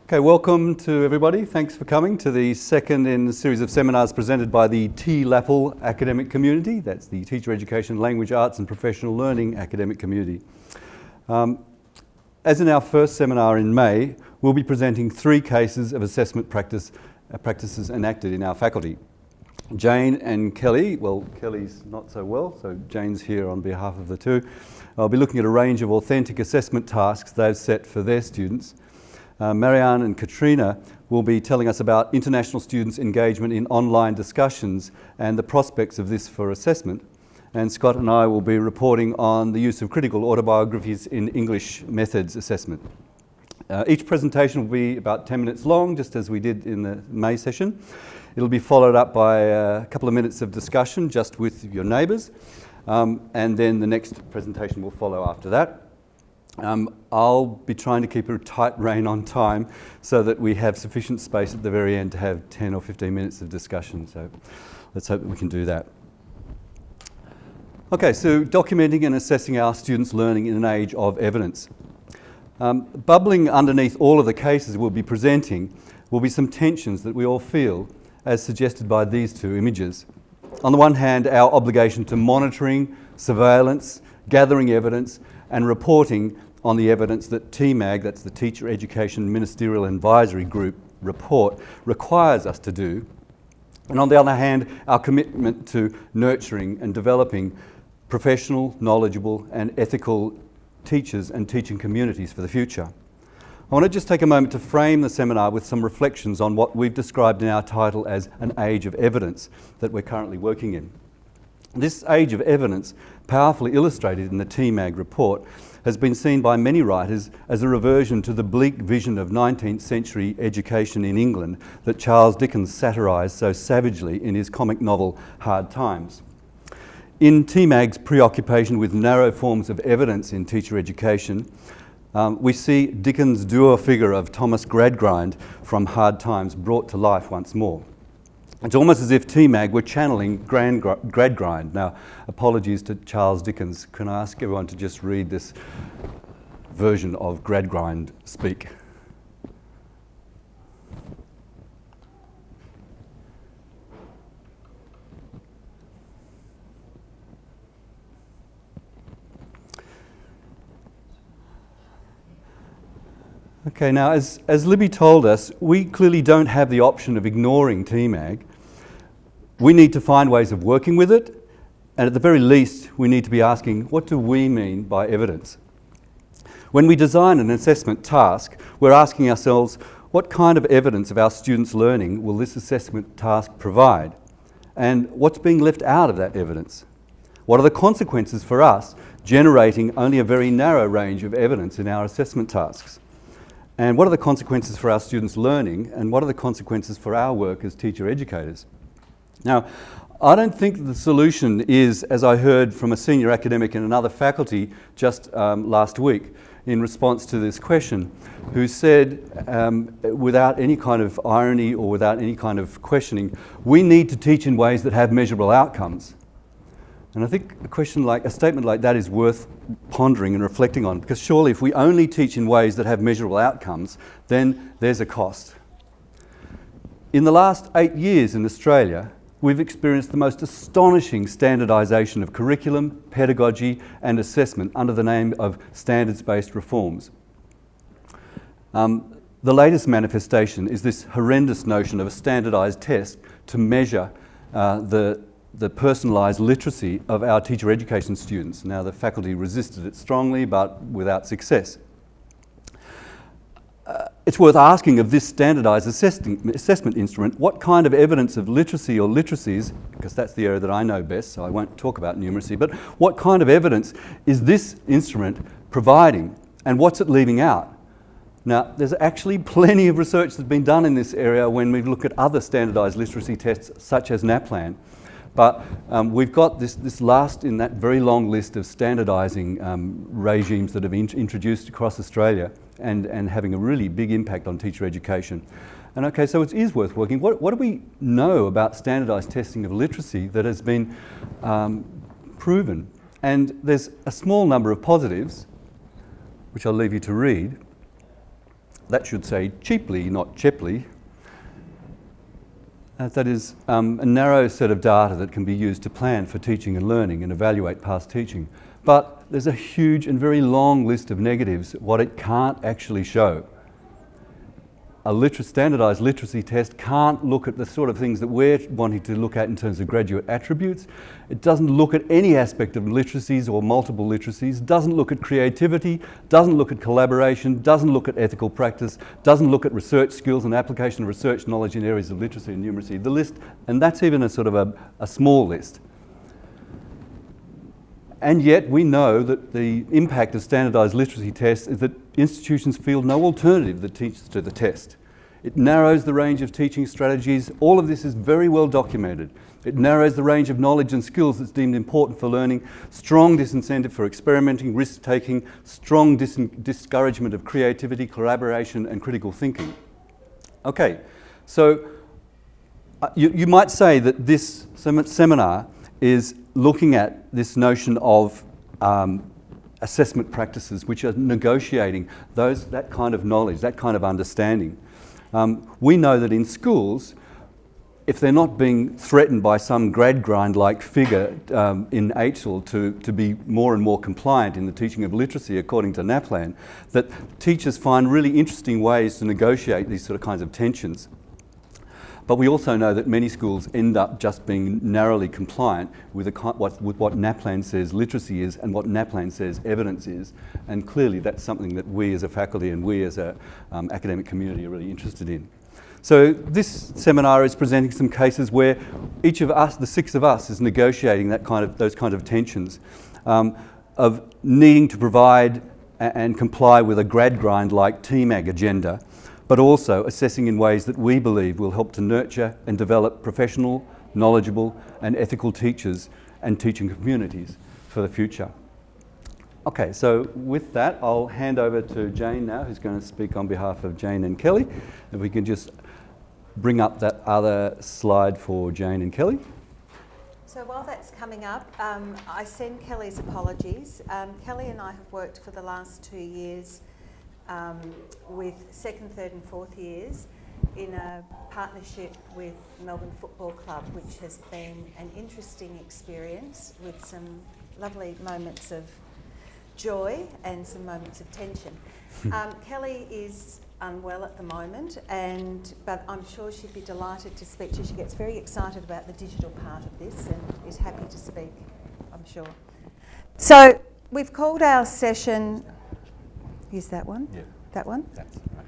Okay, welcome to everybody. Thanks for coming to the second in the series of seminars presented by the TLAPL academic community. That's the Teacher Education, Language Arts and Professional Learning academic community. As in our first seminar in May, we'll be presenting 3 cases of assessment practices enacted in our faculty. Jane and Kelly, well, Kelly's not so well, so Jane's here on behalf of the two. I'll be looking at a range of authentic assessment tasks they've set for their students. Marianne and Katrina will be telling us about international students' engagement in online discussions and the prospects of this for assessment. And Scott and I will be reporting on the use of critical autobiographies in English methods assessment. Each presentation will be about 10 minutes long, just as we did in the May session. It'll be followed up by a couple of minutes of discussion just with your neighbours, and then the next presentation will follow after that. I'll be trying to keep a tight rein on time so that we have sufficient space at the very end to have 10 or 15 minutes of discussion, so let's hope that we can do that. Okay, so documenting and assessing our students' learning in an age of evidence. Bubbling underneath all of the cases we'll be presenting will be some tensions that we all feel, as suggested by these 2 images. On the one hand, our obligation to monitoring, surveillance, gathering evidence, and reporting on the evidence that TMAG, that's the Teacher Education Ministerial Advisory Group report, requires us to do. And on the other hand, our commitment to nurturing and developing professional, knowledgeable, and ethical teachers and teaching communities for the future. I want to just take a moment to frame the seminar with some reflections on what we've described in our title as an age of evidence that we're currently working in. This age of evidence, powerfully illustrated in the TMAG report, has been seen by many writers as a reversion to the bleak vision of 19th century education in England that Charles Dickens satirised so savagely in his comic novel Hard Times. In TMAG's preoccupation with narrow forms of evidence in teacher education, we see Dickens' dour figure of Thomas Gradgrind from Hard Times brought to life once more. It's almost as if TMAG were channeling Gradgrind. Now, apologies to Charles Dickens. Can I ask everyone to just read this version of Gradgrind speak? Okay, now as Libby told us, we clearly don't have the option of ignoring TMAG. We need to find ways of working with it, and at the very least, we need to be asking, what do we mean by evidence? When we design an assessment task, we're asking ourselves, what kind of evidence of our students' learning will this assessment task provide? And what's being left out of that evidence? What are the consequences for us generating only a very narrow range of evidence in our assessment tasks? And what are the consequences for our students' learning, and what are the consequences for our work as teacher educators? Now, I don't think the solution is, as I heard from a senior academic in another faculty just last week in response to this question, who said, without any kind of irony or without any kind of questioning, we need to teach in ways that have measurable outcomes. And I think a statement like that is worth pondering and reflecting on, because surely if we only teach in ways that have measurable outcomes, then there's a cost. In the last 8 years in Australia, we've experienced the most astonishing standardisation of curriculum, pedagogy and assessment under the name of standards-based reforms. The latest manifestation is this horrendous notion of a standardised test to measure the personalised literacy of our teacher education students. Now, the faculty resisted it strongly, but without success. It's worth asking of this standardised assessment instrument, what kind of evidence of literacy or literacies, because that's the area that I know best, so I won't talk about numeracy, but what kind of evidence is this instrument providing, and what's it leaving out? Now, there's actually plenty of research that's been done in this area when we look at other standardised literacy tests, such as NAPLAN. But we've got this last in that very long list of standardising regimes that have been introduced across Australia and having a really big impact on teacher education. And okay, so it is worth working. What do we know about standardised testing of literacy that has been proven? And there's a small number of positives, which I'll leave you to read. that should say cheaply, not cheaply. That is a narrow set of data that can be used to plan for teaching and learning and evaluate past teaching. But there's a huge and very long list of negatives, what it can't actually show. A standardised literacy test can't look at the sort of things that we're wanting to look at in terms of graduate attributes. It doesn't look at any aspect of literacies or multiple literacies, doesn't look at creativity, doesn't look at collaboration, doesn't look at ethical practice, doesn't look at research skills and application of research knowledge in areas of literacy and numeracy. The list, and that's even a sort of a small list. And yet we know that the impact of standardised literacy tests is that institutions feel no alternative that teaches to the test. It narrows the range of teaching strategies. All of this is very well documented. It narrows the range of knowledge and skills that's deemed important for learning, strong disincentive for experimenting, risk-taking, strong discouragement of creativity, collaboration and critical thinking. Okay, so you might say that this seminar is looking at this notion of assessment practices which are negotiating that kind of knowledge, that kind of understanding. We know that in schools, if they're not being threatened by some Gradgrind-like figure in HSL to be more and more compliant in the teaching of literacy according to NAPLAN, that teachers find really interesting ways to negotiate these sort of kinds of tensions. But we also know that many schools end up just being narrowly compliant with what NAPLAN says literacy is and what NAPLAN says evidence is. And clearly that's something that we as a faculty and we as an academic community are really interested in. So this seminar is presenting some cases where each of us, the 6 of us, is negotiating those kind of tensions of needing to provide and comply with a Gradgrind-like TMAG agenda, but also assessing in ways that we believe will help to nurture and develop professional, knowledgeable and ethical teachers and teaching communities for the future. Okay, so with that, I'll hand over to Jane now, who's going to speak on behalf of Jane and Kelly. If we can just bring up that other slide for Jane and Kelly. So while that's coming up, I send Kelly's apologies. Kelly and I have worked for the last 2 years with 2nd, 3rd and 4th years in a partnership with Melbourne Football Club, which has been an interesting experience with some lovely moments of joy and some moments of tension. Kelly is unwell at the moment, but I'm sure she'd be delighted to speak to you. She gets very excited about the digital part of this and is happy to speak, I'm sure. So we've called our session... Use that one? Yeah. That one? That's right.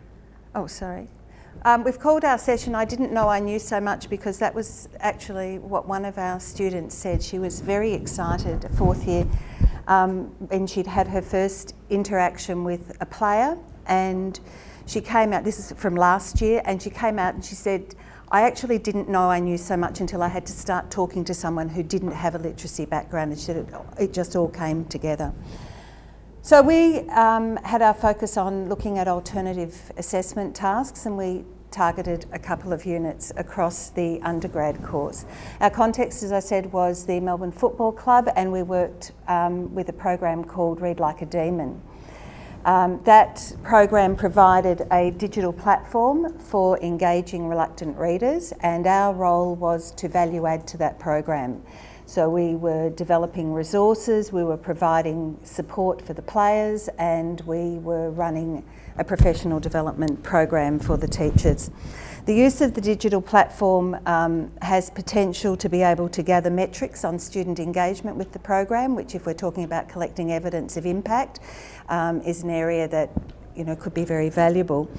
Oh, sorry. We've called our session I Didn't Know I Knew So Much, because that was actually what one of our students said. She was very excited, 4th year, and she'd had her first interaction with a player, and she came out, this is from last year, and she came out and she said, I actually didn't know I knew so much until I had to start talking to someone who didn't have a literacy background, and she said it just all came together. So we had our focus on looking at alternative assessment tasks, and we targeted a couple of units across the undergrad course. Our context, as I said, was the Melbourne Football Club, and we worked with a program called Read Like a Demon. That program provided a digital platform for engaging reluctant readers, and our role was to value add to that program. So we were developing resources, we were providing support for the players, and we were running a professional development program for the teachers. The use of the digital platform has potential to be able to gather metrics on student engagement with the program, which, if we're talking about collecting evidence of impact, is an area that could be very valuable.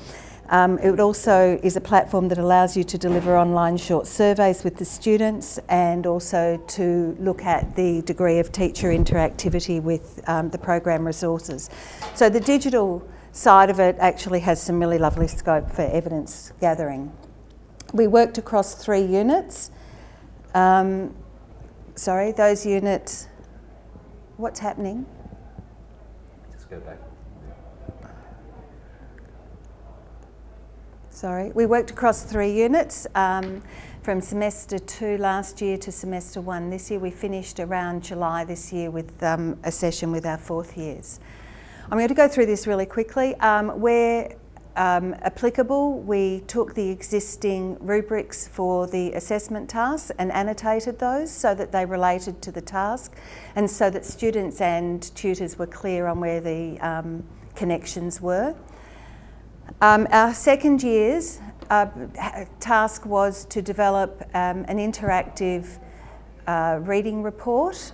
It also is a platform that allows you to deliver online short surveys with the students, and also to look at the degree of teacher interactivity with the program resources. So the digital side of it actually has some really lovely scope for evidence gathering. We worked across 3 units. Those units, what's happening? Just go back. We worked across 3 units from semester 2 last year to semester 1 this year. We finished around July this year with a session with our 4th years. I'm going to go through this really quickly. We're applicable, we took the existing rubrics for the assessment tasks and annotated those so that they related to the task and so that students and tutors were clear on where the connections were. Our second year's task was to develop an interactive reading report,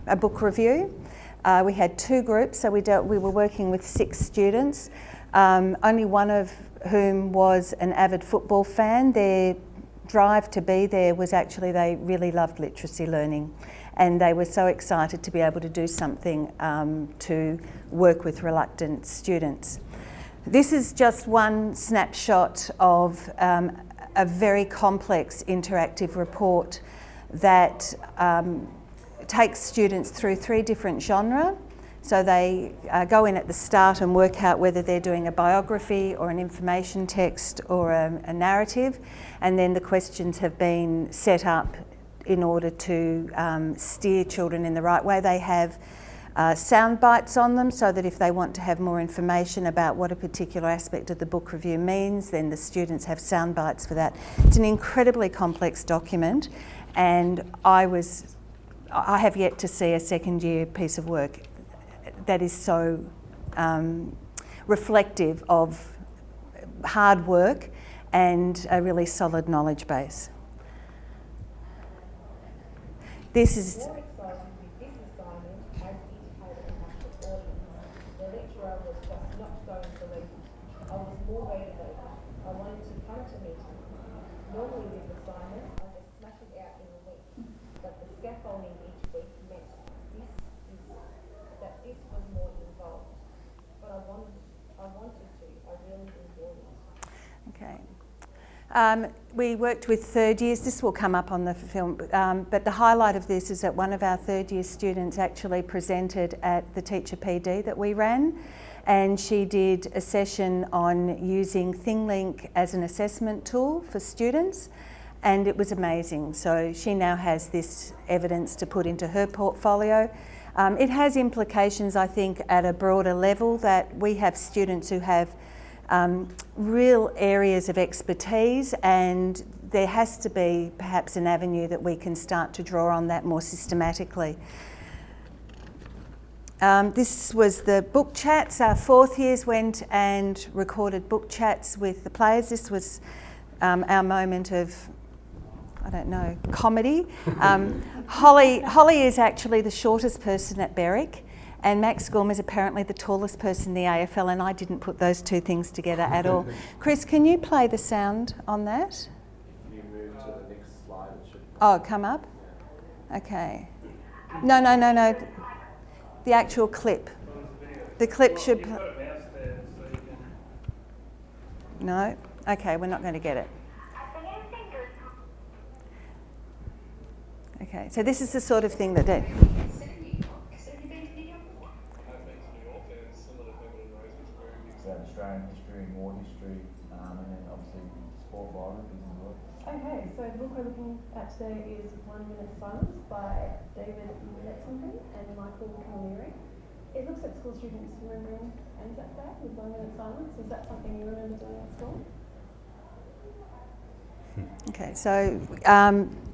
a book review. We had 2 groups, so we were working with 6 students, only one of whom was an avid football fan. Their drive to be there was actually they really loved literacy learning, and they were so excited to be able to do something to work with reluctant students. This is just one snapshot of a very complex interactive report that takes students through 3 different genres. So they go in at the start and work out whether they're doing a biography or an information text or a narrative, and then the questions have been set up in order to steer children in the right way. They have sound bites on them so that if they want to have more information about what a particular aspect of the book review means, then the students have sound bites for that. It's an incredibly complex document, and I have yet to see a second year piece of work that is so reflective of hard work and a really solid knowledge base. This is More exciting with this assignment, as indicated in the audience, the lecturer was just not going to leave. I was more motivated. I wanted to come to meetings. Normally with assignments, I just smash it out in a week. But the scaffolding each week meant this was more involved. But I wanted to. I really enjoyed it. okay. We worked with third years. This will come up on the film, but the highlight of this is that one of our third year students actually presented at the teacher PD that we ran, and she did a session on using ThingLink as an assessment tool for students, and it was amazing. So she now has this evidence to put into her portfolio. It has implications, I think, at a broader level, that we have students who have real areas of expertise, and there has to be perhaps an avenue that we can start to draw on that more systematically. This was the book chats. Our fourth years went and recorded book chats with the players. This was our moment of, I don't know, comedy. Holly is actually the shortest person at Berwick, and Max Gorm is apparently the tallest person in the AFL, and I didn't put those 2 things together at all. Chris, can you play the sound on that? If you move to the next slide, it should... Oh, come up? Okay. No. The actual clip. The clip should... No? Okay, we're not going to get it. Okay, so this is the sort of thing that... Australian history, war history, and then obviously sport biographies as well. Okay, so the book we're looking at today is 1 Minute Silence by David Metzenby and Michael Camilleri. It looks at school students remembering Anzac Day with 1 Minute Silence. Is that something you remember doing at school? Okay, so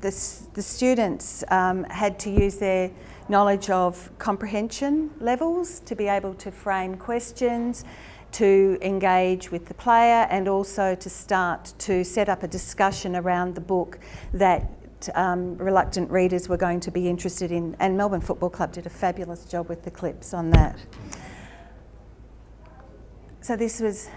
the students had to use their knowledge of comprehension levels to be able to frame questions, to engage with the player, and also to start to set up a discussion around the book that reluctant readers were going to be interested in. And Melbourne Football Club did a fabulous job with the clips on that. So this was...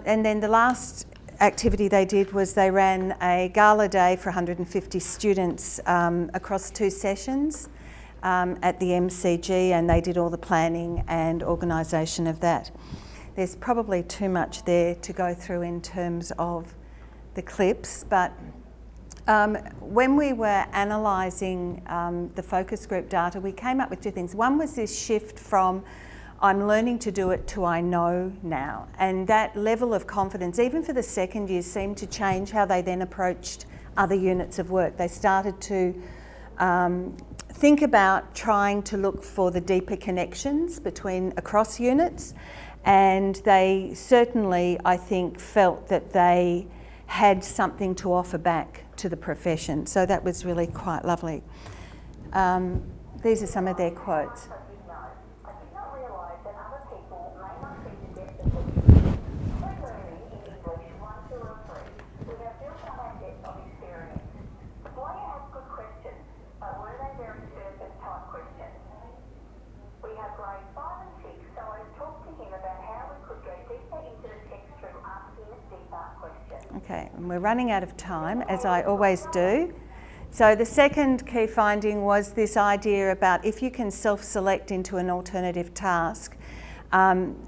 and then the last activity they did was they ran a gala day for 150 students across 2 sessions at the MCG, and they did all the planning and organisation of that. there's probably too much there to go through in terms of the clips, but when we were analysing the focus group data, we came up with two things. One was this shift from I'm learning to do it to I know now, and that level of confidence, even for the second year, seemed to change how they then approached other units of work. They started to think about trying to look for the deeper connections across units, and they certainly, I think, felt that they had something to offer back to the profession. So that was really quite lovely. These are some of their quotes. Okay, and we're running out of time, as I always do. So the second key finding was this idea about if you can self-select into an alternative task,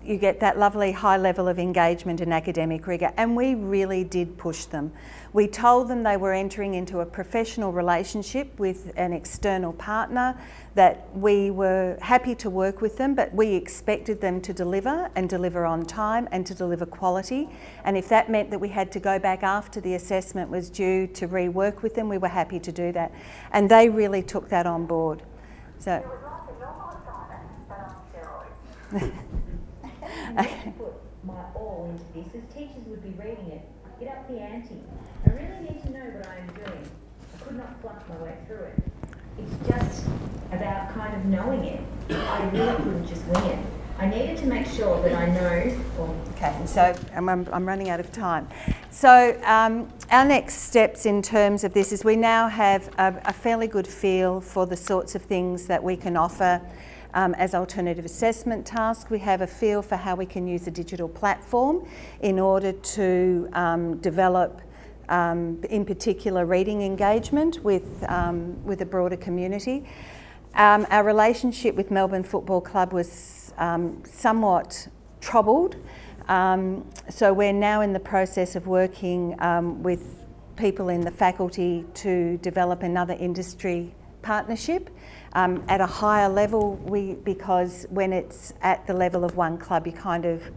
you get that lovely high level of engagement and academic rigour, and we really did push them. We told them they were entering into a professional relationship with an external partner, that we were happy to work with them, but we expected them to deliver and deliver on time and to deliver quality. And if that meant that we had to go back after the assessment was due to rework with them, we were happy to do that. And they really took that on board. So. Okay. Put my all into this, as teachers would be reading it, get up the ante. I really need to know what I am doing. I could not fluff my way through it. It's just about kind of knowing it. I really couldn't just wing it. I needed to make sure that I know. Okay, so I'm running out of time. So our next steps in terms of this is we now have a fairly good feel for the sorts of things that we can offer as alternative assessment tasks. We have a feel for how we can use a digital platform in order to develop, in particular, reading engagement with a broader community. Our relationship with Melbourne Football Club was somewhat troubled, so we're now in the process of working with people in the faculty to develop another industry partnership at a higher level, because when it's at the level of one club, you're kind of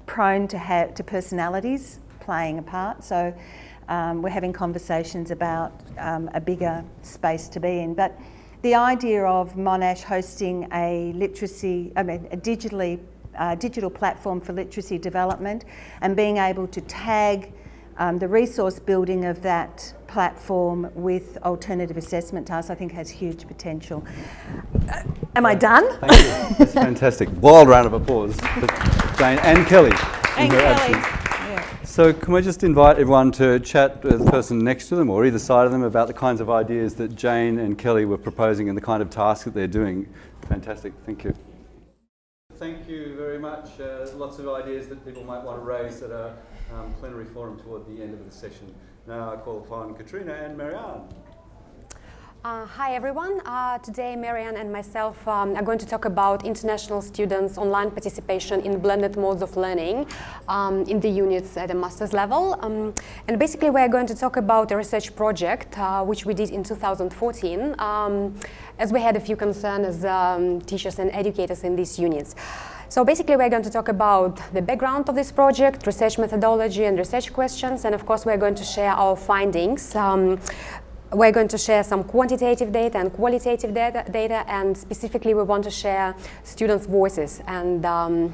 prone to personalities playing a part. So we're having conversations about a bigger space to be in. But the idea of Monash hosting a digital platform for literacy development and being able to tag the resource building of that platform with alternative assessment tasks, I think has huge potential. Am I done? Thank you. That's fantastic. Wild round of applause for Jane and Kelly. And Kelly. Yeah. So can we just invite everyone to chat with the person next to them or either side of them about the kinds of ideas that Jane and Kelly were proposing and the kind of tasks that they're doing. Fantastic. Thank you. Thank you very much. Lots of ideas that people might want to raise at a plenary forum toward the end of the session. Now I call upon Katrina and Marianne. Hi everyone. Today Marianne and myself are going to talk about international students' online participation in blended modes of learning in the units at a master's level. And basically we're going to talk about a research project which we did in 2014 as we had a few concerns as teachers and educators in these units. So basically we're going to talk about the background of this project, research methodology and research questions, and of course we're going to share our findings. We're going to share some quantitative data and qualitative data, and specifically we want to share students' voices and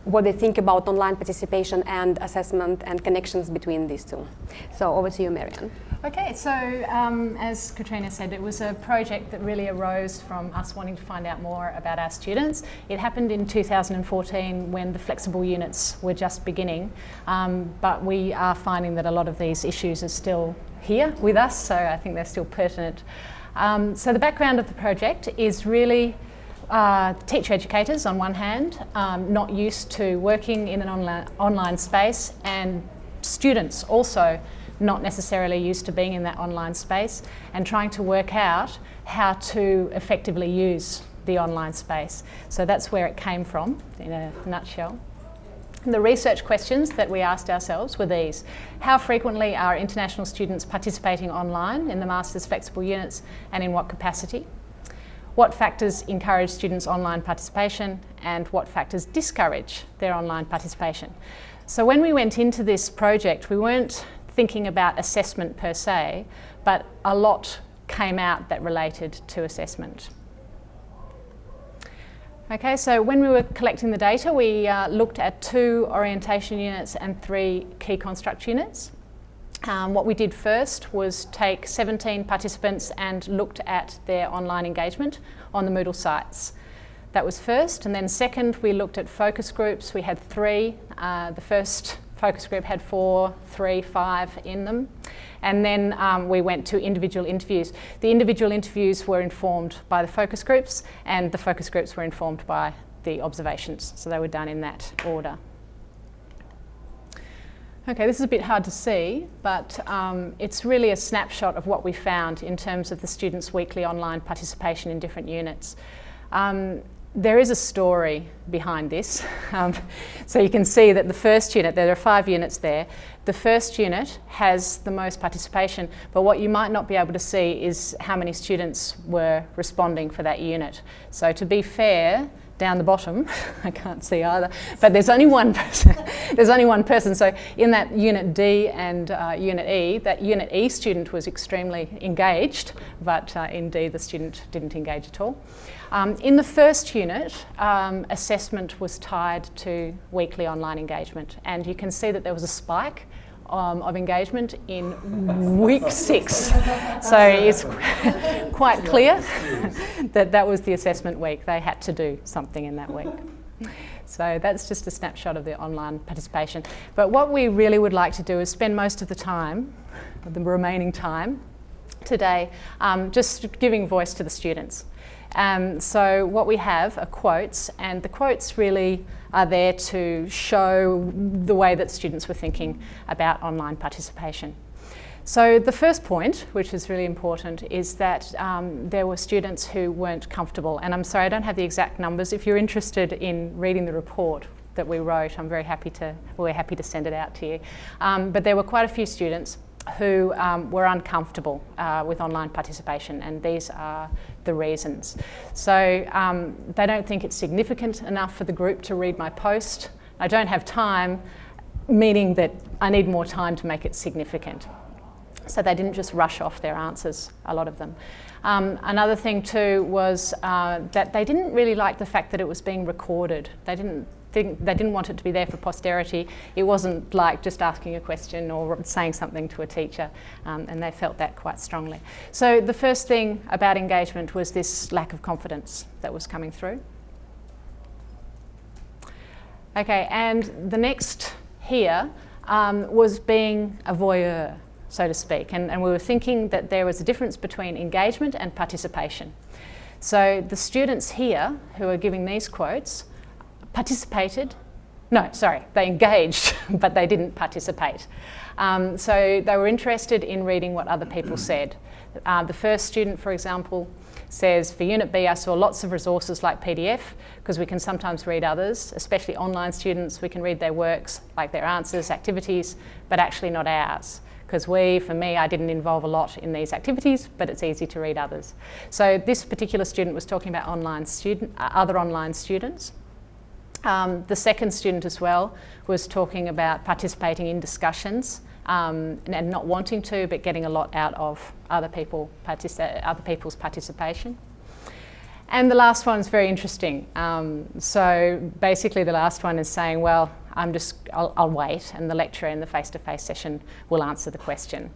what they think about online participation and assessment and connections between these two. So over to you, Marianne. Okay, so as Katrina said, it was a project that really arose from us wanting to find out more about our students. It happened in 2014 when the flexible units were just beginning, but we are finding that a lot of these issues are still here with us, so I think they're still pertinent. So the background of the project is really teacher educators on one hand, not used to working in an online space, and students also not necessarily used to being in that online space, and trying to work out how to effectively use the online space. So that's where it came from in a nutshell. The research questions that we asked ourselves were these. How frequently are international students participating online in the Master's flexible units, and in what capacity? What factors encourage students' online participation, and what factors discourage their online participation? So when we went into this project, we weren't thinking about assessment per se, but a lot came out that related to assessment. Okay, so when we were collecting the data, we looked at 2 orientation units and 3 key construct units. What we did first was take 17 participants and looked at their online engagement on the Moodle sites. That was first, and then second we looked at focus groups. We had 3. The first focus group had 4, 3, 5 in them. And then we went to individual interviews. The individual interviews were informed by the focus groups, and the focus groups were informed by the observations. So they were done in that order. Okay, this is a bit hard to see, but it's really a snapshot of what we found in terms of the students' weekly online participation in different units. There is a story behind this. So you can see that the first unit, there are 5 units there, the first unit has the most participation, but what you might not be able to see is how many students were responding for that unit. So to be fair, down the bottom, I can't see either, but there's only one person. There's only one person. So in that unit D and unit E, that unit E student was extremely engaged, but in D the student didn't engage at all. In the first unit, assessment was tied to weekly online engagement, and you can see that there was a spike of engagement in week 6. So it's quite clear that that was the assessment week. They had to do something in that week. So that's just a snapshot of the online participation. But what we really would like to do is spend most of the time, the remaining time today, just giving voice to the students. So what we have are quotes, and the quotes really are there to show the way that students were thinking about online participation. So the first point, which is really important, is that there were students who weren't comfortable. And I'm sorry, I don't have the exact numbers. If you're interested in reading the report that we wrote, we're happy to send it out to you. But there were quite a few students who were uncomfortable with online participation, and these are the reasons. So they don't think it's significant enough for the group to read my post. I don't have time, meaning that I need more time to make it significant. So they didn't just rush off their answers, a lot of them. Another thing too was that they didn't really like the fact that it was being recorded. They didn't want it to be there for posterity. It wasn't like just asking a question or saying something to a teacher, and they felt that quite strongly. So the first thing about engagement was this lack of confidence that was coming through. Okay, and the next here was being a voyeur, so to speak, and we were thinking that there was a difference between engagement and participation. So the students here who are giving these quotes they engaged, but they didn't participate. So they were interested in reading what other people said. The first student, for example, says, for Unit B, I saw lots of resources like PDF, because we can sometimes read others, especially online students. We can read their works, like their answers, activities, but actually not ours. Because for me, I didn't involve a lot in these activities, but it's easy to read others. So this particular student was talking about other online students. The second student as well was talking about participating in discussions and not wanting to, but getting a lot out of other people's participation. And the last one is very interesting. So basically the last one is saying, well, I'll wait, and the lecturer in the face-to-face session will answer the question.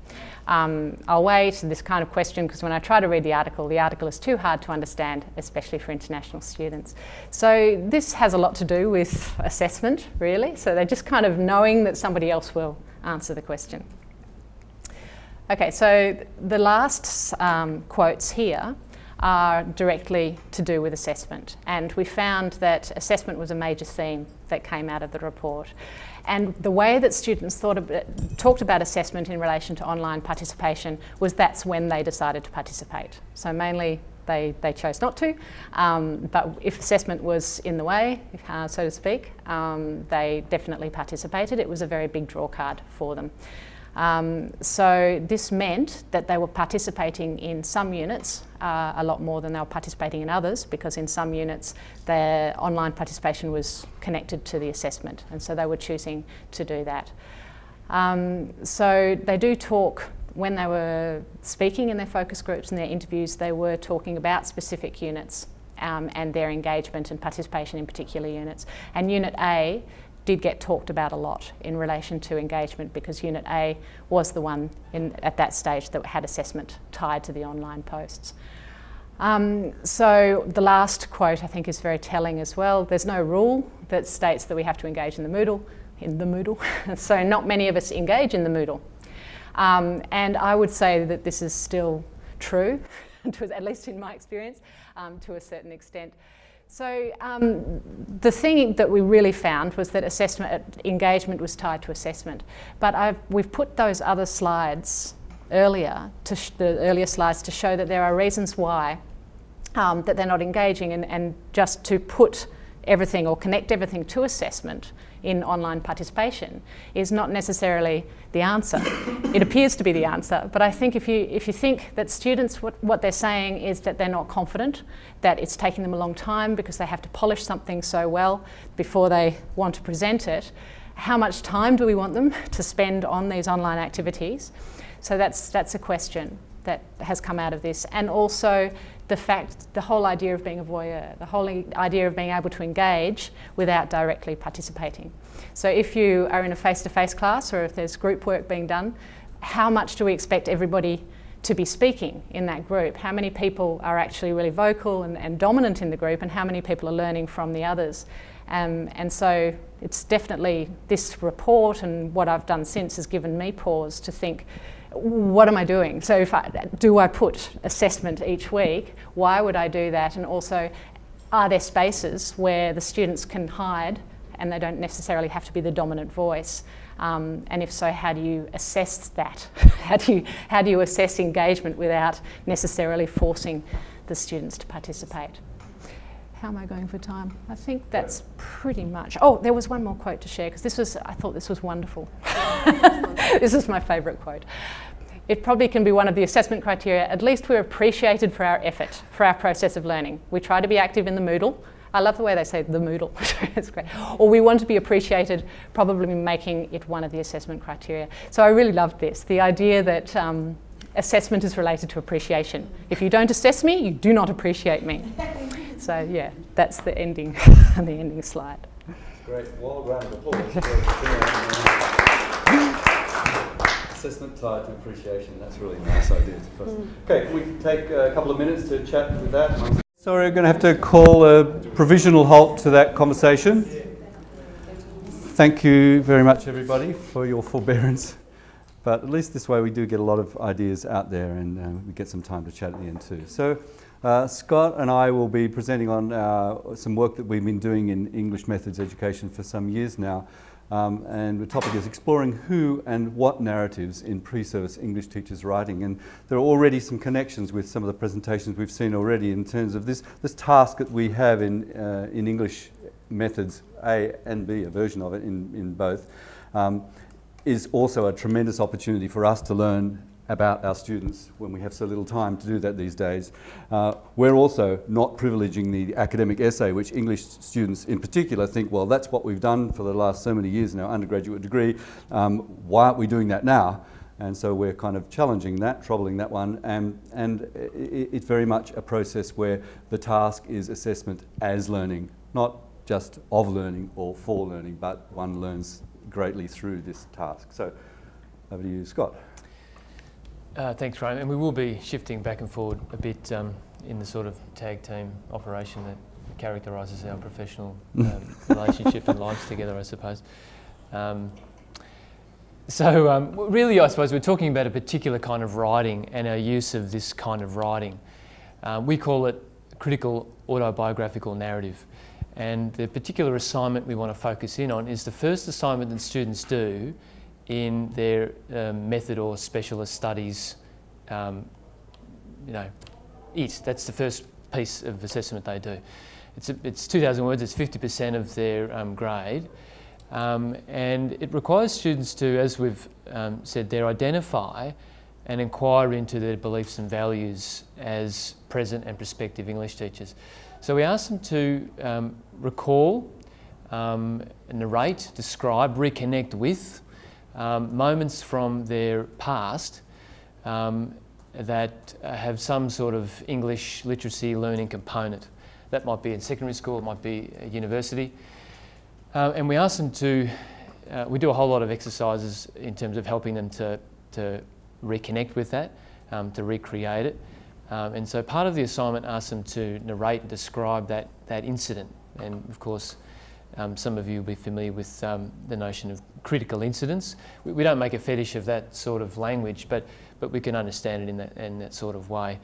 I'll wait, this kind of question, because when I try to read the article is too hard to understand, especially for international students. So this has a lot to do with assessment, really. So they're just kind of knowing that somebody else will answer the question. Okay, so the last quotes here are directly to do with assessment, and we found that assessment was a major theme that came out of the report. And the way that students talked about assessment in relation to online participation was that's when they decided to participate. So mainly they chose not to. But if assessment was in the way, so to speak, they definitely participated. It was a very big draw card for them. So this meant that they were participating in some units a lot more than they were participating in others, because in some units their online participation was connected to the assessment, and so they were choosing to do that. So they do talk, when they were speaking in their focus groups and their interviews, they were talking about specific units and their engagement and participation in particular units. And Unit A did get talked about a lot in relation to engagement, because Unit A was the one at that stage that had assessment tied to the online posts. So the last quote I think is very telling as well. There's no rule that states that we have to engage in the Moodle, so not many of us engage in the Moodle. And I would say that this is still true, at least in my experience, to a certain extent. So the thing that we really found was that engagement was tied to assessment. But we've put those other slides earlier, the earlier slides, to show that there are reasons why that they're not engaging, and just to put everything or connect everything to assessment in online participation is not necessarily the answer. It appears to be the answer, but I think if you think that students, what they're saying is that they're not confident, that it's taking them a long time because they have to polish something so well before they want to present it, how much time do we want them to spend on these online activities? So that's a question that has come out of this. And also the whole idea of being a voyeur, the whole idea of being able to engage without directly participating. So if you are in a face-to-face class, or if there's group work being done, how much do we expect everybody to be speaking in that group? How many people are actually really vocal and dominant in the group, and how many people are learning from the others? And so it's definitely, this report and what I've done since has given me pause to think, what am I doing? So do I put assessment each week? Why would I do that? And also, are there spaces where the students can hide and they don't necessarily have to be the dominant voice? And if so, how do you assess that? How do you assess engagement without necessarily forcing the students to participate? How am I going for time? I think that's pretty much. Oh, there was one more quote to share, because I thought this was wonderful. This is my favourite quote. It probably can be one of the assessment criteria. At least we're appreciated for our effort, for our process of learning. We try to be active in the Moodle. I love the way they say the Moodle. It's great. Or we want to be appreciated, probably making it one of the assessment criteria. So I really loved this, the idea that assessment is related to appreciation. If you don't assess me, you do not appreciate me. So yeah, that's the ending, the ending slide. Great. Well, round of applause. Assessment tied to appreciation. That's really a nice idea. Okay, can we take a couple of minutes to chat with that? Sorry, we're going to have to call a provisional halt to that conversation. Thank you very much, everybody, for your forbearance. But at least this way we do get a lot of ideas out there, and we get some time to chat at the end too. So Scott and I will be presenting on some work that we've been doing in English methods education for some years now. And the topic is exploring who and what narratives in pre-service English teachers' writing. And there are already some connections with some of the presentations we've seen already in terms of this task that we have in English methods A and B, a version of it in both, is also a tremendous opportunity for us to learn about our students when we have so little time to do that these days. We're also not privileging the academic essay, which English students in particular think, well, that's what we've done for the last so many years in our undergraduate degree. Why aren't we doing that now? And so we're kind of challenging that, troubling that one, and it's very much a process where the task is assessment as learning, not just of learning or for learning, but one learns greatly through this task. So over to you, Scott. Thanks, Ryan. And we will be shifting back and forward a bit in the sort of tag team operation that characterises our professional relationship and lives together, I suppose. Really, I suppose we're talking about a particular kind of writing and our use of this kind of writing. We call it critical autobiographical narrative. And the particular assignment we want to focus in on is the first assignment that students do in their method or specialist studies, That's the first piece of assessment they do. It's 2,000 words, it's 50% of their grade. And it requires students to, as we've said there, identify and inquire into their beliefs and values as present and prospective English teachers. So we ask them to recall, narrate, describe, reconnect with moments from their past that have some sort of English literacy learning component. That might be in secondary school, it might be at university. And we ask them to, we do a whole lot of exercises in terms of helping them to reconnect with that, to recreate it. And so part of the assignment asks them to narrate and describe that incident. And of course, some of you will be familiar with the notion of critical incidents. We don't make a fetish of that sort of language, but we can understand it in that sort of way.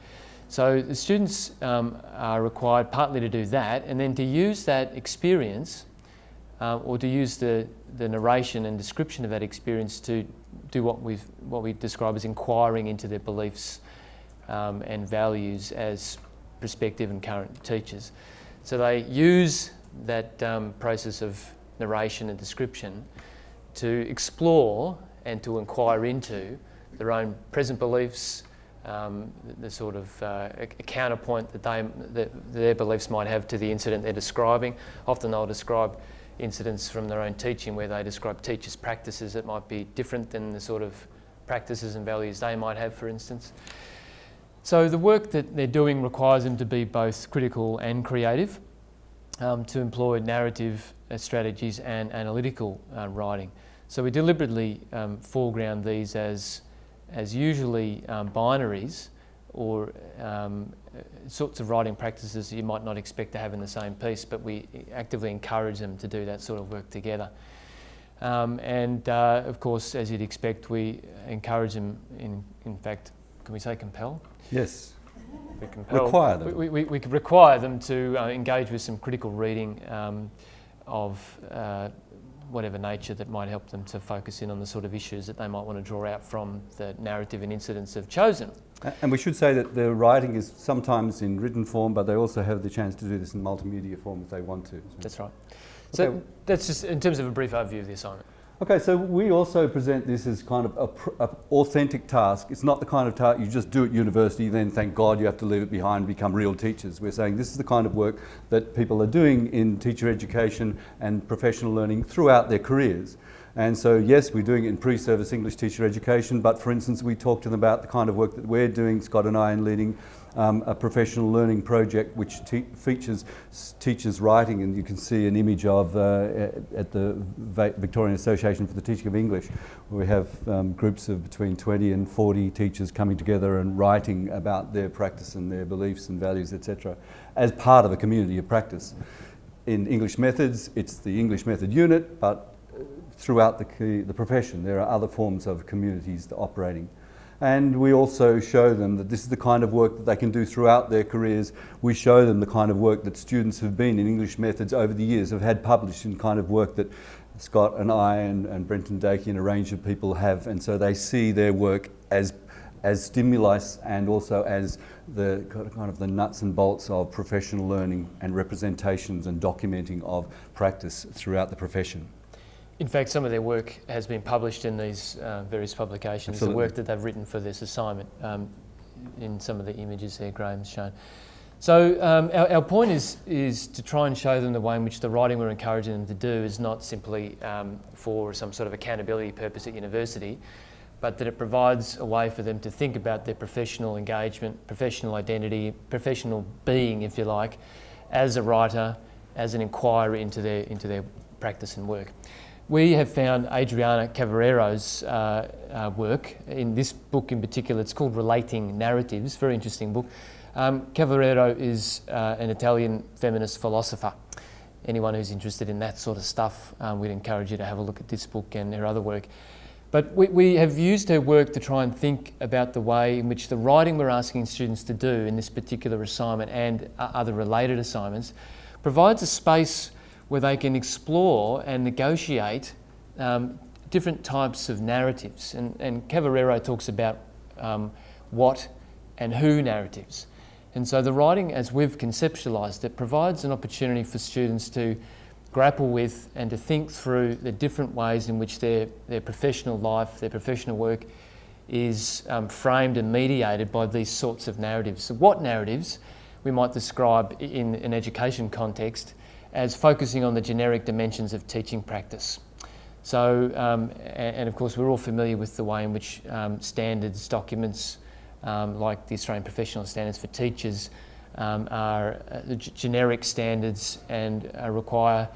So the students are required partly to do that, and then to use that experience or to use the narration and description of that experience to do what we describe as inquiring into their beliefs and values as prospective and current teachers. So they use that process of narration and description to explore and to inquire into their own present beliefs, the sort of a counterpoint that their beliefs might have to the incident they're describing. Often they'll describe incidents from their own teaching where they describe teachers' practices that might be different than the sort of practices and values they might have, for instance. So the work that they're doing requires them to be both critical and creative, to employ narrative strategies and analytical writing. So we deliberately foreground these as usually binaries or sorts of writing practices you might not expect to have in the same piece, but we actively encourage them to do that sort of work together. Of course, as you'd expect, we encourage them, in fact, can we say compel? Yes. We compel. Require them. We could require them to engage with some critical reading of whatever nature that might help them to focus in on the sort of issues that they might want to draw out from the narrative and incidents they've chosen. And we should say that the writing is sometimes in written form, but they also have the chance to do this in multimedia form if they want to. So. That's right. So Okay. that's just in terms of a brief overview of the assignment. Okay, so we also present this as kind of an authentic task. It's not the kind of task you just do at university, then thank God you have to leave it behind and become real teachers. We're saying this is the kind of work that people are doing in teacher education and professional learning throughout their careers. And so yes, we're doing it in pre-service English teacher education, but for instance, we talk to them about the kind of work that we're doing, Scott and I, in leading a professional learning project which features teachers writing, and you can see an image of at the Victorian Association for the Teaching of English, where we have groups of between 20 and 40 teachers coming together and writing about their practice and their beliefs and values, etc., as part of a community of practice. In English methods, it's the English method unit, but throughout the profession there are other forms of communities operating. And we also show them that this is the kind of work that they can do throughout their careers. We show them the kind of work that students who've been in English methods over the years have had published, in kind of work that Scott and I and Brenton Dakey and a range of people have. And so they see their work as stimulus and also as the kind of the nuts and bolts of professional learning and representations and documenting of practice throughout the profession. In fact, some of their work has been published in these various publications, Absolutely. the work that they've written for this assignment, in some of the images there Graham's shown. So our point is to try and show them the way in which the writing we're encouraging them to do is not simply for some sort of accountability purpose at university, but that it provides a way for them to think about their professional engagement, professional identity, professional being, if you like, as a writer, as an inquirer into their practice and work. We have found Adriana Cavarero's work in this book in particular. It's called Relating Narratives, very interesting book. Cavarero is an Italian feminist philosopher. Anyone who's interested in that sort of stuff, we'd encourage you to have a look at this book and her other work. But we have used her work to try and think about the way in which the writing we're asking students to do in this particular assignment and other related assignments provides a space where they can explore and negotiate different types of narratives. And Cavarero talks about what and who narratives. And so the writing, as we've conceptualised it, provides an opportunity for students to grapple with and to think through the different ways in which their professional life, their professional work is framed and mediated by these sorts of narratives. So what narratives we might describe in an education context as focusing on the generic dimensions of teaching practice. So, and of course we're all familiar with the way in which standards, documents, like the Australian Professional Standards for Teachers are generic standards and require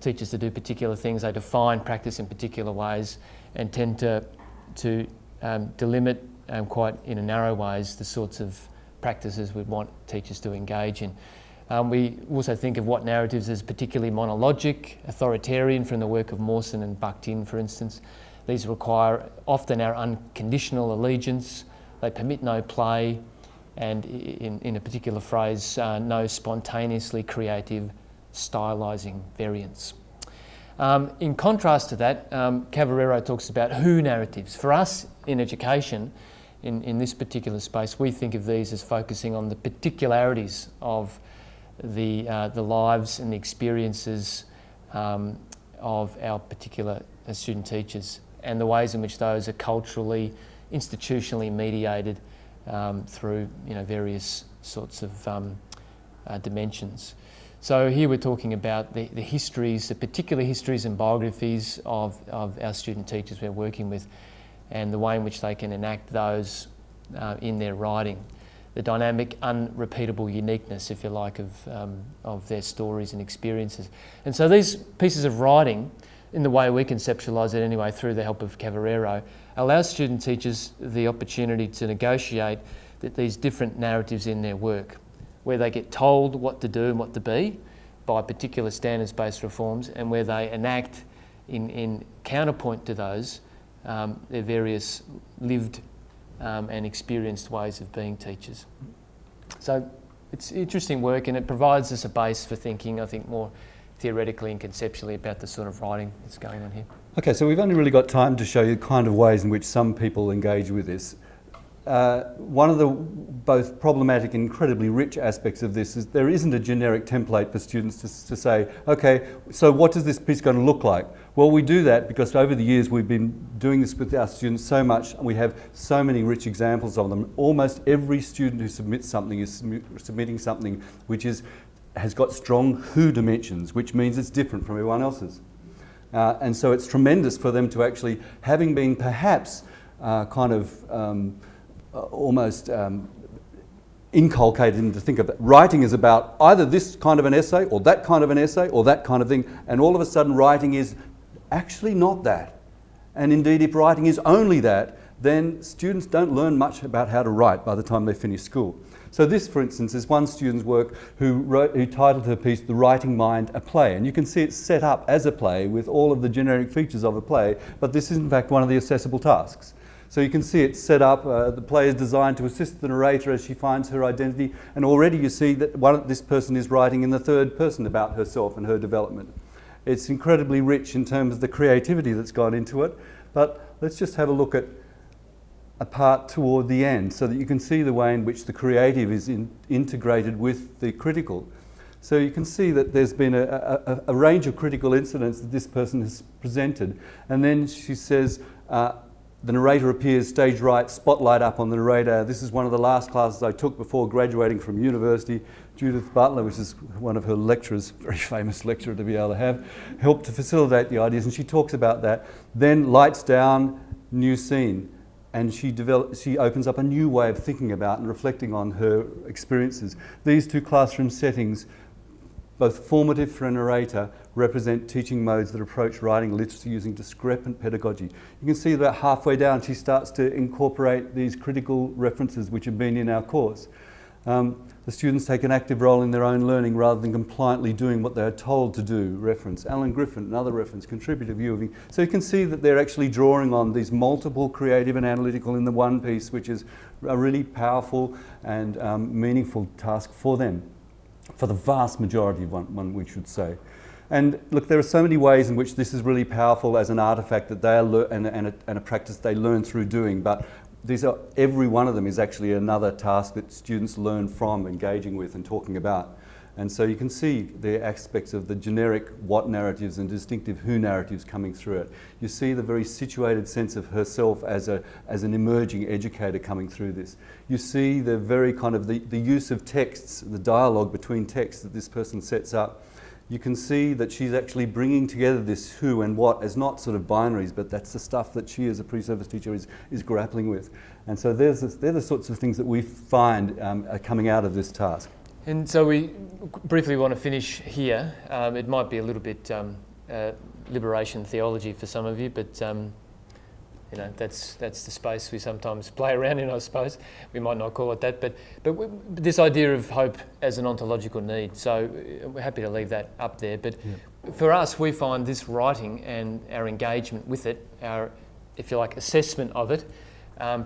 teachers to do particular things. They define practice in particular ways and tend to delimit quite in a narrow ways the sorts of practices we'd want teachers to engage in. We also think of what narratives as particularly monologic, authoritarian from the work of Mawson and Bakhtin, for instance. These require often our unconditional allegiance. They permit no play, and in a particular phrase, no spontaneously creative stylising variants. In contrast to that, Cavarero talks about who narratives. For us in education, in this particular space, we think of these as focusing on the particularities of the lives and the experiences of our particular student teachers and the ways in which those are culturally, institutionally mediated through various sorts of dimensions. So here we're talking about the histories, the particular histories and biographies of our student teachers we're working with, and the way in which they can enact those in their writing. The dynamic, unrepeatable uniqueness, if you like, of their stories and experiences. And so these pieces of writing, in the way we conceptualise it anyway, through the help of Cavarero, allows student teachers the opportunity to negotiate these different narratives in their work, where they get told what to do and what to be by particular standards-based reforms, and where they enact in counterpoint to those their various lived and experienced ways of being teachers. So it's interesting work, and it provides us a base for thinking, I think, more theoretically and conceptually about the sort of writing that's going on here. Okay, so we've only really got time to show you the kind of ways in which some people engage with this. One of the both problematic and incredibly rich aspects of this is there isn't a generic template for students to say, okay, so what is this piece going to look like? Well, we do that because over the years we've been doing this with our students so much, and we have so many rich examples of them. Almost every student who submits something is submitting something which has got strong who dimensions, which means it's different from everyone else's. And so it's tremendous for them to actually, having been perhaps almost inculcated into think of it. Writing is about either this kind of an essay or that kind of an essay or that kind of thing, and all of a sudden writing is actually not that. And indeed, if writing is only that, then students don't learn much about how to write by the time they finish school. So this, for instance, is one student's work who titled her piece "The Writing Mind, a Play," and you can see it's set up as a play with all of the generic features of a play, but this is in fact one of the assessable tasks. So you can see it's set up, the play is designed to assist the narrator as she finds her identity, and already you see that this person is writing in the third person about herself and her development. It's incredibly rich in terms of the creativity that's gone into it, but let's just have a look at a part toward the end so that you can see the way in which the creative is integrated with the critical. So you can see that there's been a range of critical incidents that this person has presented, and then she says, the narrator appears stage right, spotlight up on the narrator. This is one of the last classes I took before graduating from university. Judith Butler, which is one of her lecturers, very famous lecturer to be able to have, helped to facilitate the ideas, and she talks about that. Then lights down, new scene. And she opens up a new way of thinking about and reflecting on her experiences. These two classroom settings, both formative for a narrator, represent teaching modes that approach writing literacy using discrepant pedagogy. You can see about halfway down she starts to incorporate these critical references which have been in our course. The students take an active role in their own learning rather than compliantly doing what they are told to do. Reference Alan Griffin, another reference, contributive viewing. So you can see that they're actually drawing on these multiple creative and analytical in the one piece, which is a really powerful and meaningful task for them, for the vast majority of one we should say. And look, there are so many ways in which this is really powerful as an artefact that they are and a practice they learn through doing, but every one of them is actually another task that students learn from engaging with and talking about. And so you can see the aspects of the generic what narratives and distinctive who narratives coming through it. You see the very situated sense of herself as an emerging educator coming through this. You see the very kind of the use of texts, the dialogue between texts that this person sets up. You can see that she's actually bringing together this who and what as not sort of binaries, but that's the stuff that she as a pre-service teacher is grappling with. And so they're the sorts of things that we find are coming out of this task. And so we briefly want to finish here. It might be a little bit liberation theology for some of you, but you know, that's the space we sometimes play around in, I suppose. We might not call it that, but this idea of hope as an ontological need. So we're happy to leave that up there. But for us, we find this writing and our engagement with it, our, if you like, assessment of it,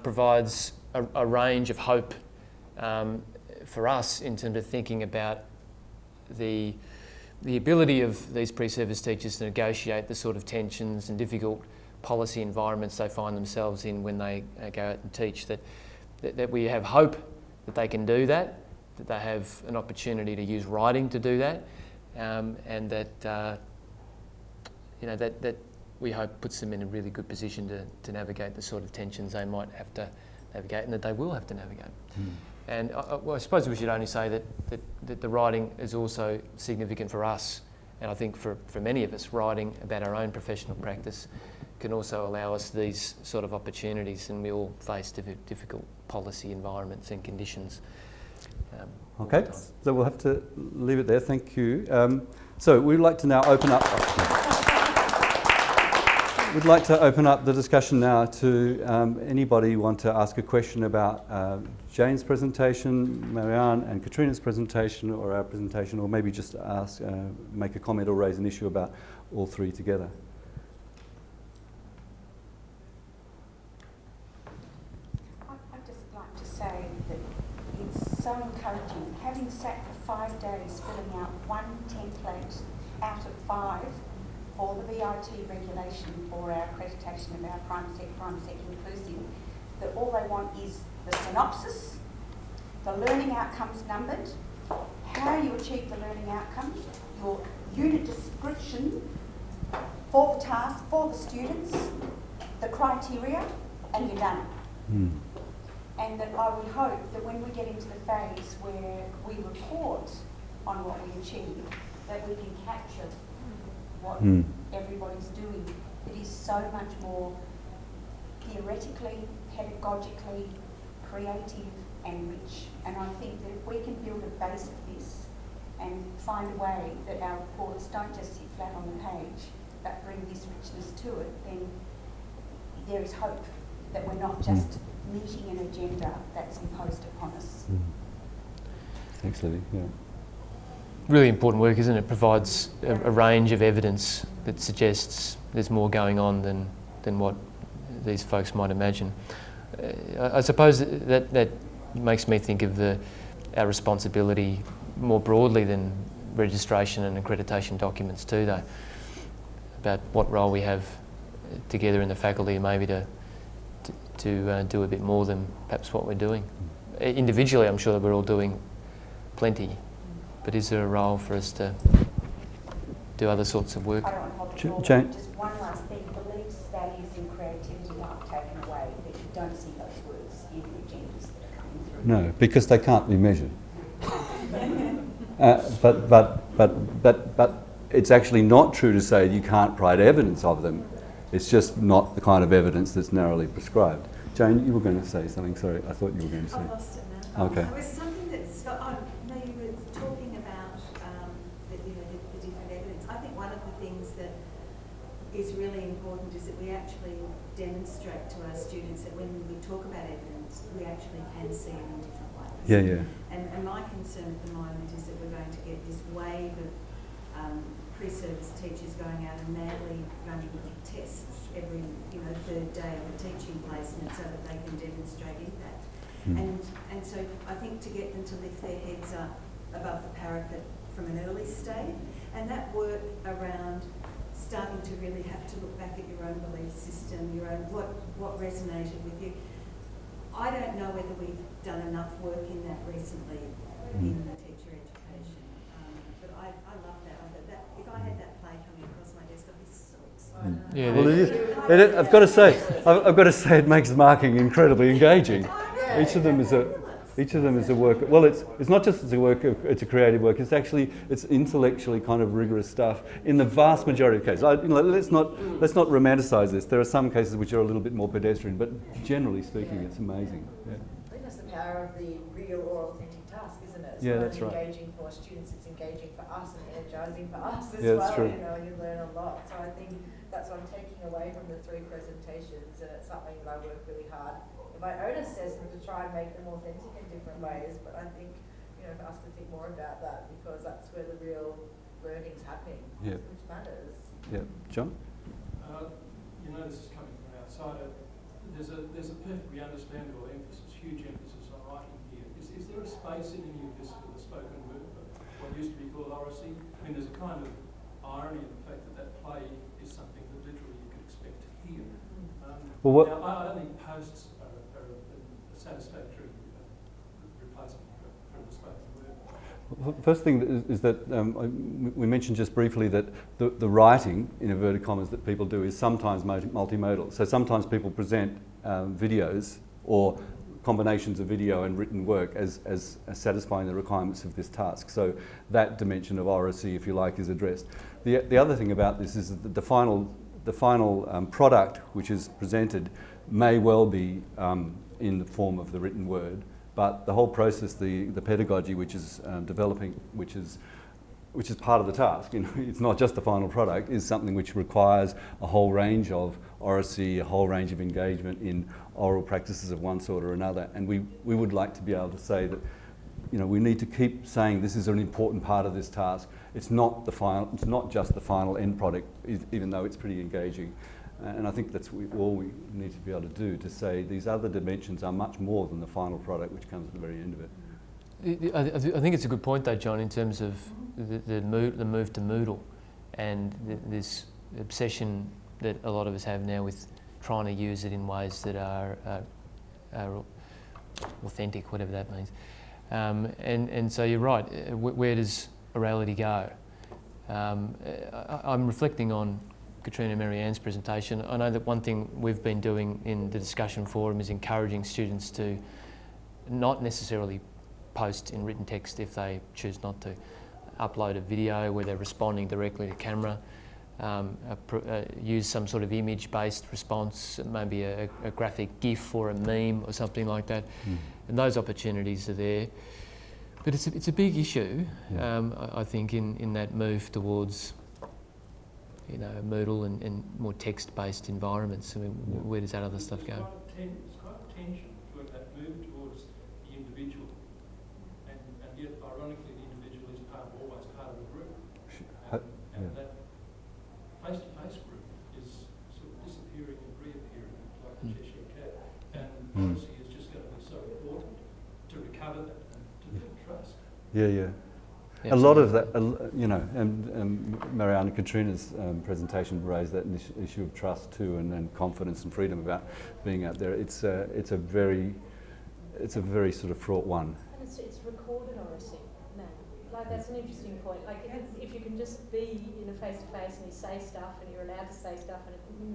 provides a range of hope for us in terms of thinking about the ability of these pre-service teachers to negotiate the sort of tensions and difficult policy environments they find themselves in when they go out and teach, that we have hope that they can do that they have an opportunity to use writing to do that, and that you know, that we hope puts them in a really good position to navigate the sort of tensions they might have to navigate and that they will have to navigate. And I suppose we should only say that the writing is also significant for us, and I think for many of us, writing about our own professional practice can also allow us these sort of opportunities, and we all face difficult policy environments and conditions. Okay, so we'll have to leave it there. Thank you. So we'd like to now open up. We'd like to open up the discussion now to anybody who want to ask a question about Jane's presentation, Marianne and Katrina's presentation, or our presentation, or maybe just ask, make a comment or raise an issue about all three together. I'd just like to say that it's so encouraging. Having sat for 5 days filling out one template out of 5 for the VIT regulation for our accreditation of our prime sec inclusive, that all they want is the synopsis, the learning outcomes numbered, how you achieve the learning outcomes, your unit description for the task, for the students, the criteria, and you're done. And that I would hope that when we get into the phase where we report on what we achieve, that we can capture what everybody's doing. It is so much more theoretically, pedagogically, creative and rich. And I think that if we can build a base of this and find a way that our reports don't just sit flat on the page, but bring this richness to it, then there is hope that we're not just meeting an agenda that's imposed upon us. Thanks, Libby. Yeah. Really important work, isn't it? It provides a range of evidence that suggests there's more going on than what these folks might imagine. I suppose that makes me think of our responsibility more broadly than registration and accreditation documents too, though, about what role we have together in the faculty maybe to do a bit more than perhaps what we're doing. Individually, I'm sure that we're all doing plenty. But is there a role for us to do other sorts of work? I don't want to hold Jane? Just one last thing. Beliefs, values and creativity aren't taken away, but you don't see those words in the agendas that are coming through. No, because they can't be measured. But it's actually not true to say you can't provide evidence of them. It's just not the kind of evidence that's narrowly prescribed. Jane, you were going to say something. Sorry, I thought you were going to say. I lost it now. Okay. It was something that's got, no, you were talking about the different evidence. I think one of the things that is really important is that we actually demonstrate to our students that when we talk about evidence, we actually can see it in different ways. Yeah. And my concern at the moment is that we're going to get this wave of pre-service teachers going out and madly running tests every third day of a teaching placement so that they can demonstrate impact. And so I think to get them to lift their heads up above the parapet from an early stage, and that work around starting to really have to look back at your own belief system, your own what resonated with you. I don't know whether we've done enough work in that recently in the teacher education, but I love that. If I had that play coming across my desk, I'd be so excited. Yeah, Well, I've got to say, it makes marking incredibly engaging. Each of them is a work. Well, it's not just it's a creative work. It's intellectually kind of rigorous stuff in the vast majority of cases. Let's not romanticise this. There are some cases which are a little bit more pedestrian, but generally speaking, it's amazing. Yeah. I think that's the power of the real or authentic task, isn't it? It's Yeah, not that's only right. engaging for students, it's engaging for us and energising for us as Yeah, well. that's true. You know, and you learn a lot. So I think that's what I'm taking away from the 3 presentations, and it's something that I work really hard in my own assessment to try and make them authentic in different ways. But I think, for us to think more about that, because that's where the real learning's happening, Yeah. which matters. Yeah, John. This is coming from outside. There's a perfectly understandable emphasis, huge emphasis on writing here. Is there a space in any of this for the spoken word, for what used to be called oracy? I mean, there's a kind of irony in the fact that play is something that literally you could expect to hear. Now, I don't think posts are a satisfactory replacement for the spoken word. First thing is that we mentioned just briefly that the writing, in inverted commas, that people do is sometimes multimodal. So sometimes people present videos or combinations of video and written work as satisfying the requirements of this task. So that dimension of oracy, if you like, is addressed. The other thing about this is that the final product which is presented may well be in the form of the written word, but the whole process, the pedagogy which is developing, which is part of the task, it's not just the final product, is something which requires a whole range of oracy, a whole range of engagement in oral practices of one sort or another. And we would like to be able to say that, we need to keep saying this is an important part of this task. It's not just the final end product, even though it's pretty engaging. And I think that's all we need to be able to do, to say these other dimensions are much more than the final product which comes at the very end of it. I think it's a good point though, John, in terms of the move to Moodle and this obsession that a lot of us have now with trying to use it in ways that are authentic, whatever that means. And so you're right, where does orality go? I'm reflecting on Katrina and Marianne's presentation. I know that one thing we've been doing in the discussion forum is encouraging students to not necessarily post in written text if they choose not to. Upload a video where they're responding directly to camera, use some sort of image-based response, maybe a graphic GIF or a meme or something like that. And those opportunities are there. But it's a big issue, I think, in that move towards Moodle and more text-based environments. I mean, where does that other stuff go? It's quite a tension between that move towards the individual, and yet, ironically, the individual is always part of the group. And that face-to-face group is sort of disappearing and reappearing like a Cheshire cat. And policy is just going to be so important to recover that and to build trust. Yeah. A lot of that, and Marianne and Katrina's presentation raised that issue of trust too, and confidence and freedom about being out there. It's a very sort of fraught one. And it's recorded oracy now. Like, that's an interesting point. Like, if you can just be in a face-to-face and you say stuff and you're allowed to say stuff and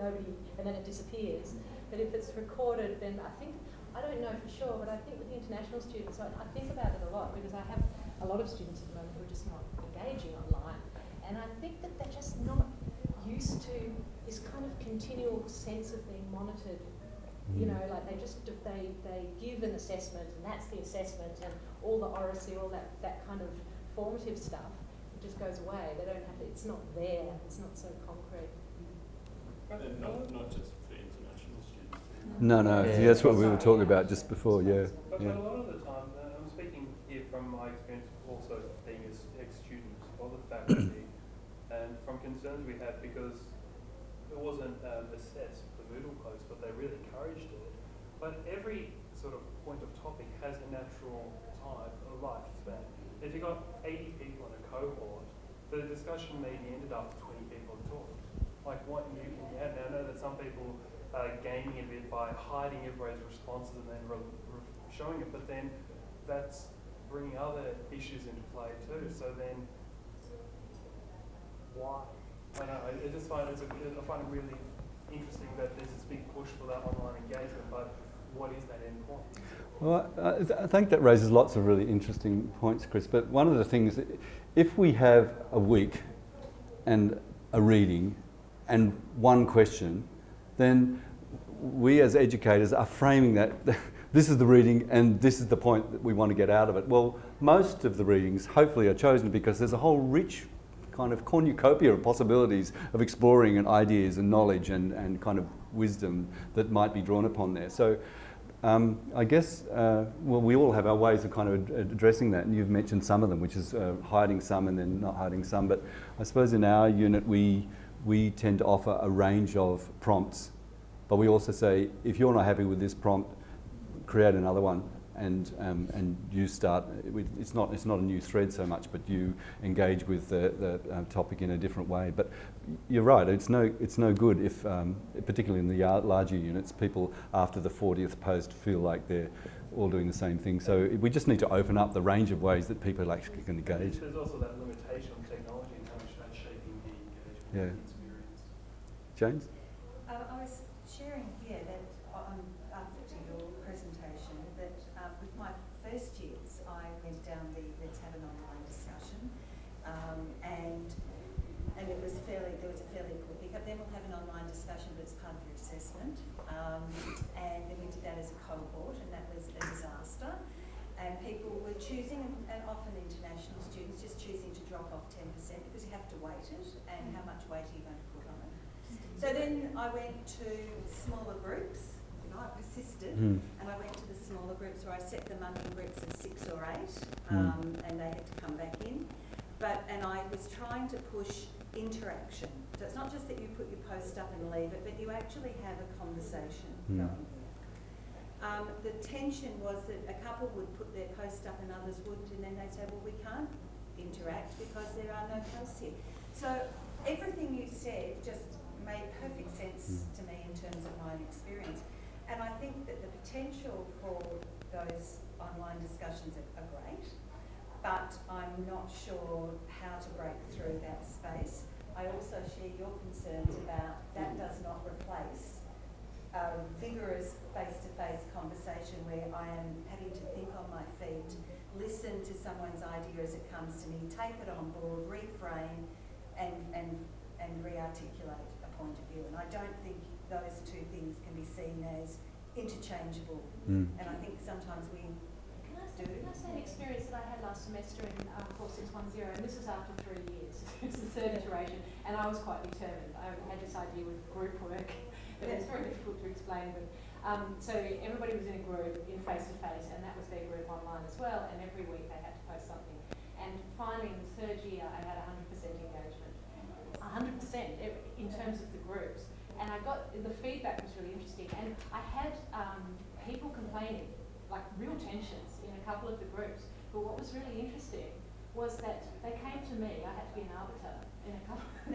then it disappears. But if it's recorded, then I don't know for sure, but I think with the international students, I think about it a lot, because I have a lot of students at the moment who are just not engaging online. And I think that they're just not used to this kind of continual sense of being monitored. Like they give an assessment and that's the assessment, and all the oracy, all that kind of formative stuff, it just goes away. They don't have to, it's not there, it's not so concrete. And not just for international students. No, that's what we were talking about just before, yeah. But a lot of the time, I'm speaking here from my experience also being an ex-student or the faculty, and from concerns we had because it wasn't assessed for Moodle posts, but they really encouraged it. But every sort of point of topic has a natural time, a lifespan. If you've got 80 people in a cohort, the discussion maybe ended after 20 people have talked. Like what you can get. Now I know that some people gaming a bit by hiding everybody's responses and then showing it, but then that's bringing other issues into play too. So then, why? I don't know. I just find I find it really interesting that there's this big push for that online engagement, but what is that end point? Well, I think that raises lots of really interesting points, Chris. But one of the things, if we have a week and a reading and one question, then we as educators are framing that this is the reading and this is the point that we want to get out of it. Well, most of the readings hopefully are chosen because there's a whole rich kind of cornucopia of possibilities of exploring and ideas and knowledge and kind of wisdom that might be drawn upon there. So I guess, well, we all have our ways of kind of addressing that, and you've mentioned some of them, which is hiding some and then not hiding some. But I suppose in our unit we tend to offer a range of prompts, but we also say, if you're not happy with this prompt, create another one, and you start. It's not a new thread so much, but you engage with the topic in a different way. But you're right. It's no good if, particularly in the larger units, people after the 40th post feel like they're all doing the same thing. So we just need to open up the range of ways that people actually can engage. There's also that limitation on technology and how much that's shaping the engagement experience. James? I was sharing here that after your presentation that with my first years I went down the let's have an online discussion and it was there was a fairly quick pickup. Then we'll have an online discussion, but it's part of your assessment, and then we did that as a cohort, and that was a disaster. And people were choosing, and often international students just choosing to drop off 10% because you have to weight it, and how much weight are you going to put on it? So then I went to smaller groups. I persisted, and I went to the smaller groups where I set them up in groups of 6 or 8, and they had to come back in. And I was trying to push interaction. So it's not just that you put your post up and leave it, but you actually have a conversation going. The tension was that a couple would put their post up and others wouldn't, and then they'd say, well, we can't interact because there are no posts here. So everything you said just made perfect sense to me in terms of my experience. And I think that the potential for those online discussions are great, but I'm not sure how to break through that space. I also share your concerns about that does not replace a vigorous face-to-face conversation where I am having to think on my feet, listen to someone's idea as it comes to me, take it on board, reframe, and re-articulate a point of view. And I don't think those two things can be seen as interchangeable. And I think sometimes we do. Can I say an experience that I had last semester in course 610, and this was after 3 years. It was the third iteration, and I was quite determined. I had this idea with group work that was very difficult to explain. But so everybody was in a group in face-to-face, and that was their group online as well, and every week they had to post something. And finally, in the third year, I had 100% engagement. 100% in terms of the groups. And I got, the feedback was really interesting. And I had people complaining, like real tensions in a couple of the groups. But what was really interesting was that they came to me, I had to be an arbiter in a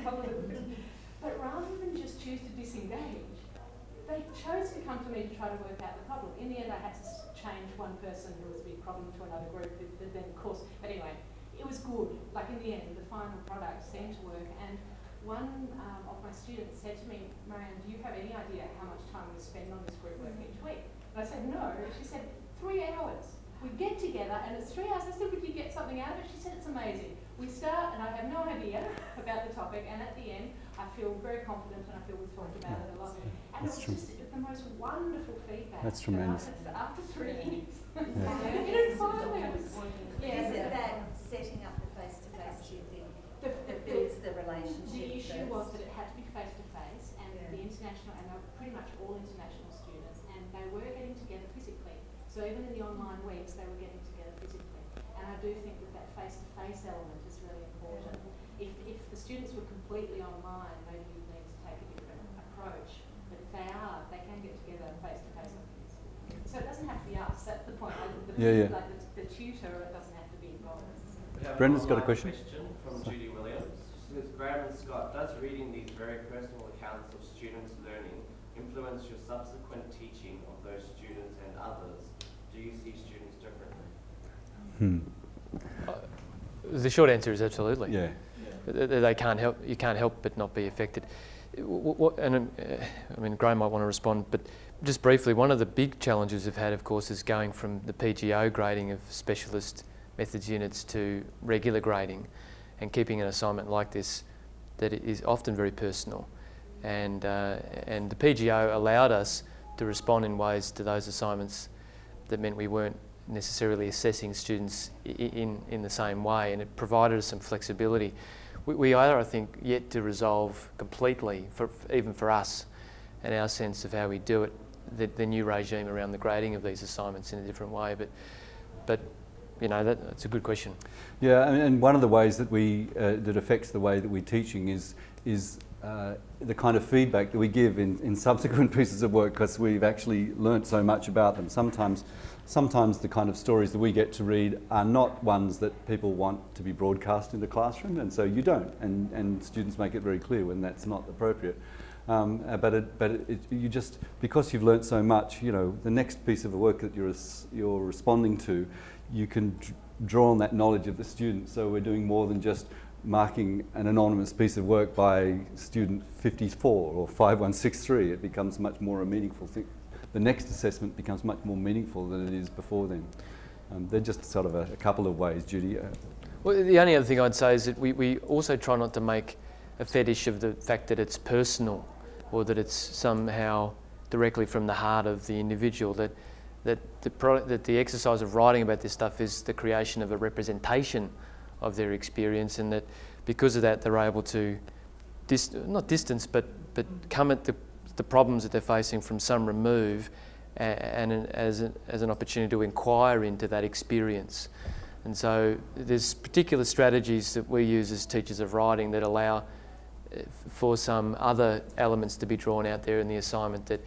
couple of the groups. But rather than just choose to disengage, they chose to come to me to try to work out the problem. In the end, I had to change one person who was a big problem to another group. But then, of course, but anyway, it was good. Like in the end, the final product seemed to work. And one of my students said to me, Marianne, do you have any idea how much time we spend on this group work each week? And I said, no. She said, 3 hours. We get together and it's 3 hours. I said, would you get something out of it? She said, it's amazing. We start and I have no idea about the topic, and at the end, I feel very confident and I feel we've talked about it a lot. And it was just the most wonderful feedback. That's tremendous. After 3 years. Is it that setting up the face-to-face, do you think, that builds the relationship? The issue was that it had to be face-to-face, and the international, and they were pretty much all international students, and they were getting together physically. So even in the online weeks, they were getting together physically. And I do think that face-to-face element is really important. If the students were completely online, maybe you'd need to take a different approach. But if they are, they can get together face-to-face. So it doesn't have to be us, that's the point. Like the tutor, it doesn't have to be involved. Brendan's got a question. From Judy Williams. She says, Graham and Scott, does reading these very personal accounts of students' learning influence your subsequent teaching of those students and others? Do you see students differently? The short answer is absolutely. Yeah. They can't help. You can't help but not be affected. I mean, Graham might want to respond, but just briefly, one of the big challenges we've had, of course, is going from the PGO grading of specialist methods units to regular grading, and keeping an assignment like this that is often very personal. And the PGO allowed us to respond in ways to those assignments that meant we weren't necessarily assessing students in the same way, and it provided us some flexibility. We are, I think, yet to resolve completely, even for us and our sense of how we do it, the new regime around the grading of these assignments in a different way. But you know, that's a good question. Yeah, and one of the ways that that affects the way that we're teaching is the kind of feedback that we give in subsequent pieces of work, because we've actually learnt so much about them. Sometimes the kind of stories that we get to read are not ones that people want to be broadcast in the classroom, and so you don't, and students make it very clear when that's not appropriate. You just, because you've learnt so much, you know, the next piece of work that you're responding to, you can draw on that knowledge of the student. So we're doing more than just marking an anonymous piece of work by student 54 or 5163. It becomes much more a meaningful thing. The next assessment becomes much more meaningful than it is before then. They're just sort of a couple of ways, Judy. Well, the only other thing I'd say is that we also try not to make a fetish of the fact that it's personal, or that it's somehow directly from the heart of the individual. That the exercise of writing about this stuff is the creation of a representation of their experience, and that because of that they're able to not distance but come at the problems that they're facing from some remove, and as an opportunity to inquire into that experience. And so there's particular strategies that we use as teachers of writing that allow for some other elements to be drawn out there in the assignment that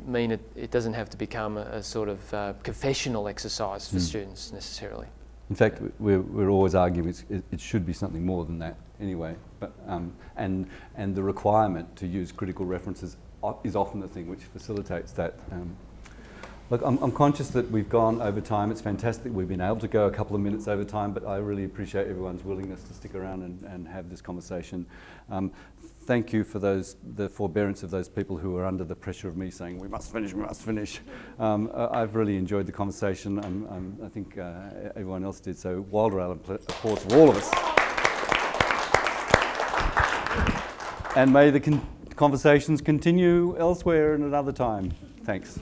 mean it doesn't have to become a sort of confessional exercise for students necessarily. In fact, we're always arguing it should be something more than that anyway. But and the requirement to use critical references is often the thing which facilitates that. Look, I'm conscious that we've gone over time. It's fantastic we've been able to go a couple of minutes over time, but I really appreciate everyone's willingness to stick around and have this conversation. Thank you for the forbearance of those people who are under the pressure of me saying, we must finish. I've really enjoyed the conversation. I think everyone else did, so wild round of applause for all of us. And may the conversations continue elsewhere and another time. Thanks.